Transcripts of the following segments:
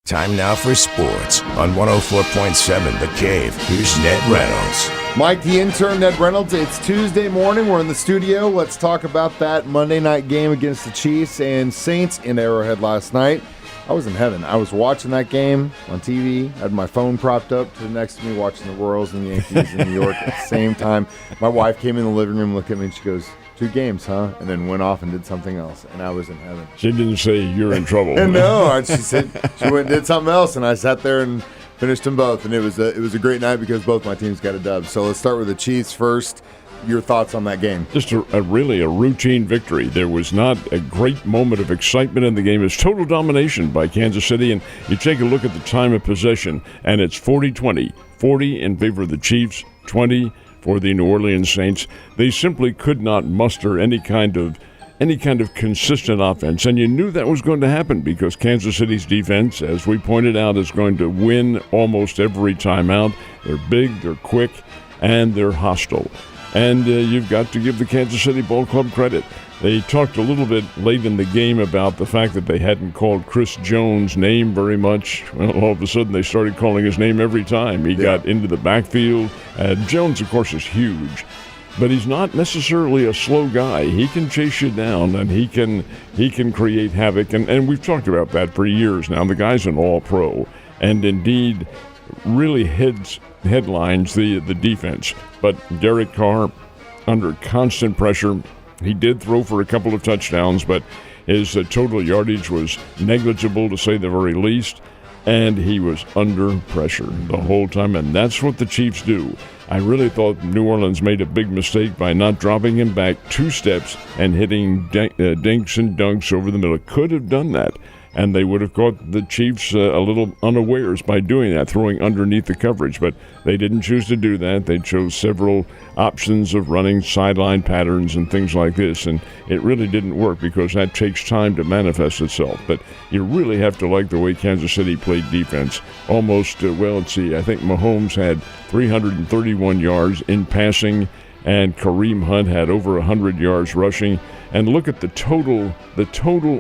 Time now for sports on 104.7 The Cave. Here's Ned Reynolds. Mike, the intern, Ned Reynolds. It's Tuesday morning. We're in the studio. Let's talk about that Monday night game against the Chiefs and Saints in Arrowhead last night. I was in heaven. I was watching that game on TV. I had my phone propped up to next to me watching the Royals and the Yankees in New York at the same time. My wife came in the living room, looked at me, and she goes, 2 games, huh? And then went off and did something else, and I was in heaven. She didn't say you're in trouble. No, she said she went and did something else, and I sat there and finished them both. And it was a great night because both my teams got a dub. So let's start with the Chiefs first. Your thoughts on that game? Just a routine victory. There was not a great moment of excitement in the game. It's total domination by Kansas City, and you take a look at the time of possession, and it's 40-20. 40 in favor of the Chiefs, 20 for the New Orleans Saints. They simply could not muster any kind of consistent offense, and you knew that was going to happen because Kansas City's defense, as we pointed out, is going to win almost every time out. They're big, they're quick, and they're hostile. And you've got to give the Kansas City Ball Club credit. They talked a little bit late in the game about the fact that they hadn't called Chris Jones' name very much. Well, all of a sudden they started calling his name every time he got into the backfield. Jones, of course, is huge, but he's not necessarily a slow guy. He can chase you down, and he can create havoc. And we've talked about that for years now. The guy's an all-pro, and indeed really headlines the defense. But Derek Carr, under constant pressure, he did throw for a couple of touchdowns, but his total yardage was negligible, to say the very least, and he was under pressure the whole time, and that's what the Chiefs do. I really thought New Orleans made a big mistake by not dropping him back 2 steps and hitting dinks and dunks over the middle. Could have done that, and they would have caught the Chiefs a little unawares by doing that, throwing underneath the coverage. But they didn't choose to do that. They chose several options of running sideline patterns and things like this, and it really didn't work because that takes time to manifest itself. But you really have to like the way Kansas City played defense. Almost, let's see, I think Mahomes had 331 yards in passing, and Kareem Hunt had over 100 yards rushing. And look at the total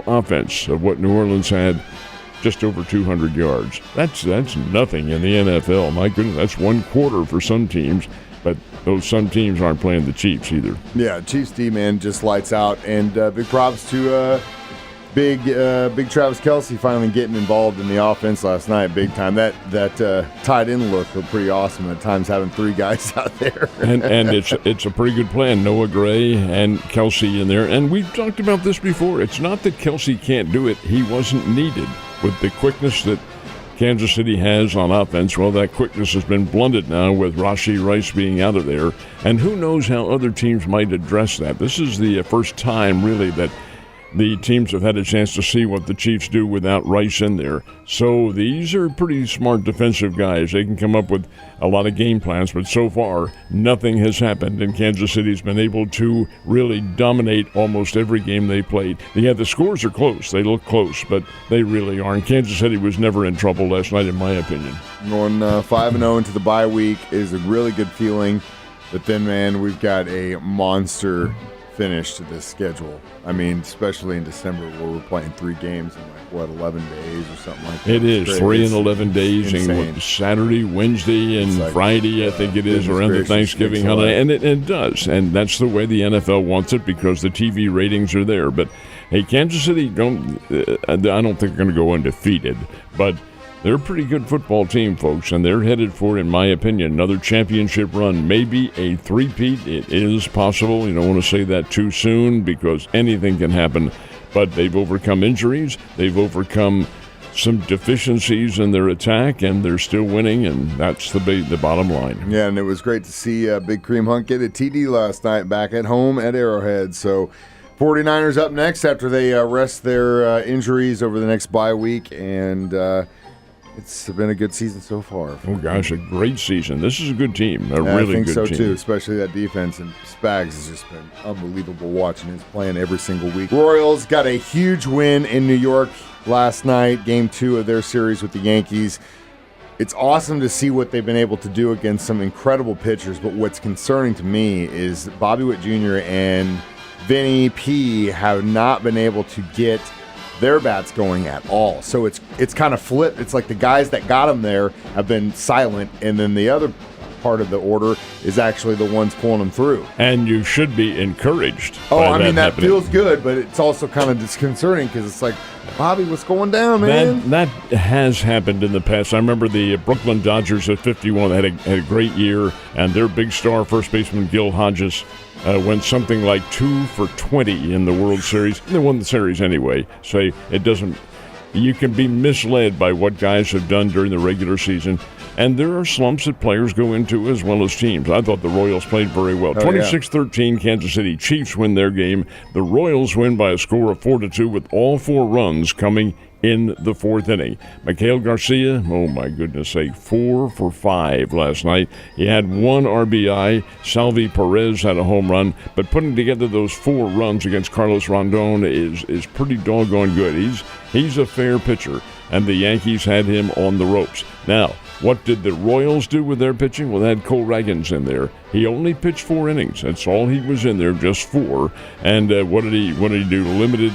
offense of what New Orleans had, just over 200 yards. That's nothing in the NFL. My goodness, that's 1 quarter for some teams, but those some teams aren't playing the Chiefs either. Yeah, Chiefs D-man just lights out, and big props to big Travis Kelce finally getting involved in the offense last night, big time. That tight end look was pretty awesome at times, having 3 guys out there. and it's a pretty good plan. Noah Gray and Kelce in there, and we've talked about this before. It's not that Kelce can't do it; he wasn't needed with the quickness that Kansas City has on offense. Well, that quickness has been blunted now with Rashee Rice being out of there, and who knows how other teams might address that. This is the first time, really, that the teams have had a chance to see what the Chiefs do without Rice in there. So these are pretty smart defensive guys. They can come up with a lot of game plans, but so far, nothing has happened, and Kansas City's been able to really dominate almost every game they played. Yeah, the scores are close. They look close, but they really aren't. Kansas City was never in trouble last night, in my opinion. Going 5-0 into the bye week is a really good feeling, but then, man, we've got a monster finish to this schedule. I mean, especially in December where we're playing 3 games in 11 days or something like that. It is 3 in 11 days, insane. And Saturday, Wednesday, and Friday, I think it is, around the Thanksgiving holiday, and it does, and that's the way the NFL wants it because the TV ratings are there. But hey, Kansas City I don't think they're going to go undefeated, but they're a pretty good football team, folks, and they're headed for, in my opinion, another championship run, maybe a three-peat. It is possible. You don't want to say that too soon because anything can happen, but they've overcome injuries. They've overcome some deficiencies in their attack, and they're still winning, and that's the bottom line. Yeah, and it was great to see Big Kareem Hunt get a TD last night back at home at Arrowhead. So 49ers up next after they rest their injuries over the next bye week, and it's been a good season so far. Oh, gosh, a great season. This is a good team, a really good team. I think so, too, especially that defense. And Spags has just been unbelievable watching his playing every single week. Royals got a huge win in New York last night, Game 2 of their series with the Yankees. It's awesome to see what they've been able to do against some incredible pitchers, but what's concerning to me is Bobby Witt Jr. and Vinny P have not been able to get their bats going at all. So it's kind of flipped. It's like the guys that got them there have been silent, and then the other part of the order is actually the ones pulling them through. And you should be encouraged. Oh, I mean, that happening. feels good, but it's also kind of disconcerting because it's like, Bobby, what's going down, man? That has happened in the past. I remember the Brooklyn Dodgers at 51 had a great year, and their big star first baseman Gil Hodges went something like 2 for 20 in the World Series. They won the series anyway, so it doesn't. You can be misled by what guys have done during the regular season. And there are slumps that players go into as well as teams. I thought the Royals played very well. 26-13, Kansas City Chiefs win their game. The Royals win by a score of 4-2 with all 4 runs coming in the 4th inning. Mikhail Garcia, oh my goodness sake, 4 for 5 last night. He had 1 RBI. Salvi Perez had a home run. But putting together those 4 runs against Carlos Rondon is pretty doggone good. He's a fair pitcher, and the Yankees had him on the ropes. Now, what did the Royals do with their pitching? Well, they had Cole Ragans in there. He only pitched 4 innings. That's all he was in there, just 4. And what did he do? Limited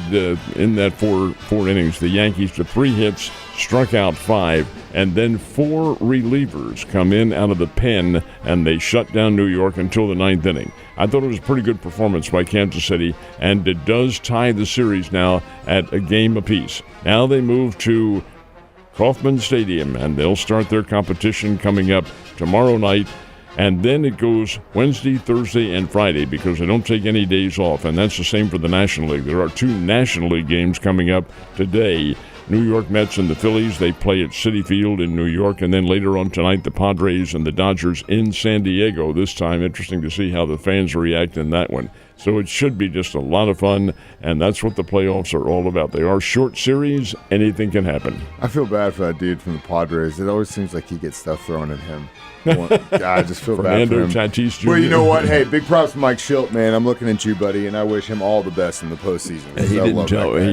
in that 4 innings. The Yankees to 3 hits, struck out 5, and then 4 relievers come in out of the pen, and they shut down New York until the 9th inning. I thought it was a pretty good performance by Kansas City, and it does tie the series now at a game apiece. Now they move to Kauffman Stadium, and they'll start their competition coming up tomorrow night. And then it goes Wednesday, Thursday, and Friday because they don't take any days off, and that's the same for the National League. There are 2 National League games coming up today. New York Mets and the Phillies, they play at Citi Field in New York, and then later on tonight, the Padres and the Dodgers in San Diego. This time, interesting to see how the fans react in that one. So it should be just a lot of fun, and that's what the playoffs are all about. They are short series. Anything can happen. I feel bad for that dude from the Padres. It always seems like he gets stuff thrown at him. I just feel bad for him. Tatis Jr. Well, you know what? Hey, big props to Mike Schilt, man. I'm looking at you, buddy, and I wish him all the best in the postseason. He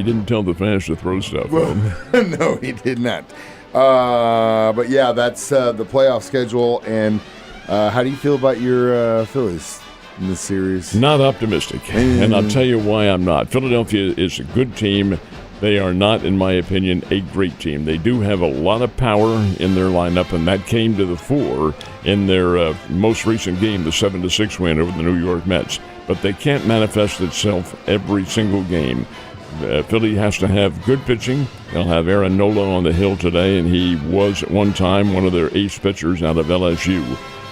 didn't tell the fans to throw stuff. Well, no, he did not. But yeah, that's the playoff schedule. And how do you feel about your Phillies in this series? Not optimistic, and I'll tell you why I'm not. Philadelphia is a good team. They are not, in my opinion, a great team. They do have a lot of power in their lineup, and that came to the fore in their most recent game, the 7-6 win over the New York Mets. But they can't manifest itself every single game. Philly has to have good pitching. They'll have Aaron Nola on the hill today, and he was at one time one of their ace pitchers out of LSU.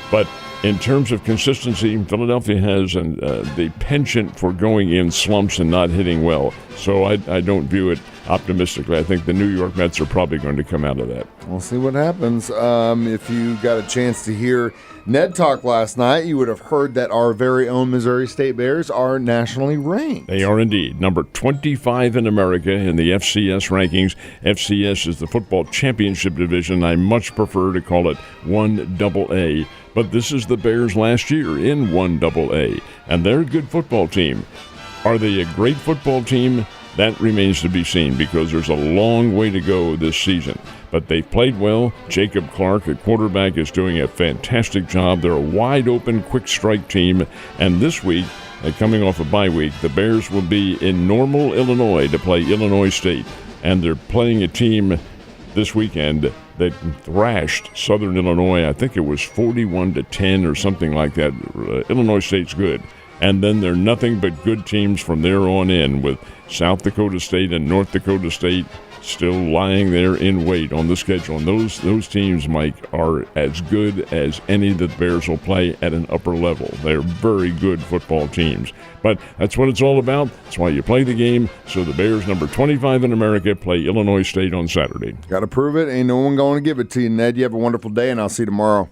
But in terms of consistency, Philadelphia has the penchant for going in slumps and not hitting well. So I don't view it optimistically. I think the New York Mets are probably going to come out of that. We'll see what happens. If you got a chance to hear Ned talk last night, you would have heard that our very own Missouri State Bears are nationally ranked. They are indeed. Number 25 in America in the FCS rankings. FCS is the Football Championship Division. I much prefer to call it 1AA. But this is the Bears last year in 1AA, and they're a good football team. Are they a great football team? That remains to be seen because there's a long way to go this season. But they played well. Jacob Clark, the quarterback, is doing a fantastic job. They're a wide-open, quick-strike team. And this week, coming off a bye week, the Bears will be in Normal, Illinois to play Illinois State. And they're playing a team this weekend that thrashed Southern Illinois. I think it was 41-10 or something like that. Illinois State's good. And then they're nothing but good teams from there on in, with South Dakota State and North Dakota State still lying there in wait on the schedule. And those teams, Mike, are as good as any that the Bears will play at an upper level. They're very good football teams. But that's what it's all about. That's why you play the game. So the Bears, number 25 in America, play Illinois State on Saturday. Got to prove it. Ain't no one going to give it to you, Ned. You have a wonderful day, and I'll see you tomorrow.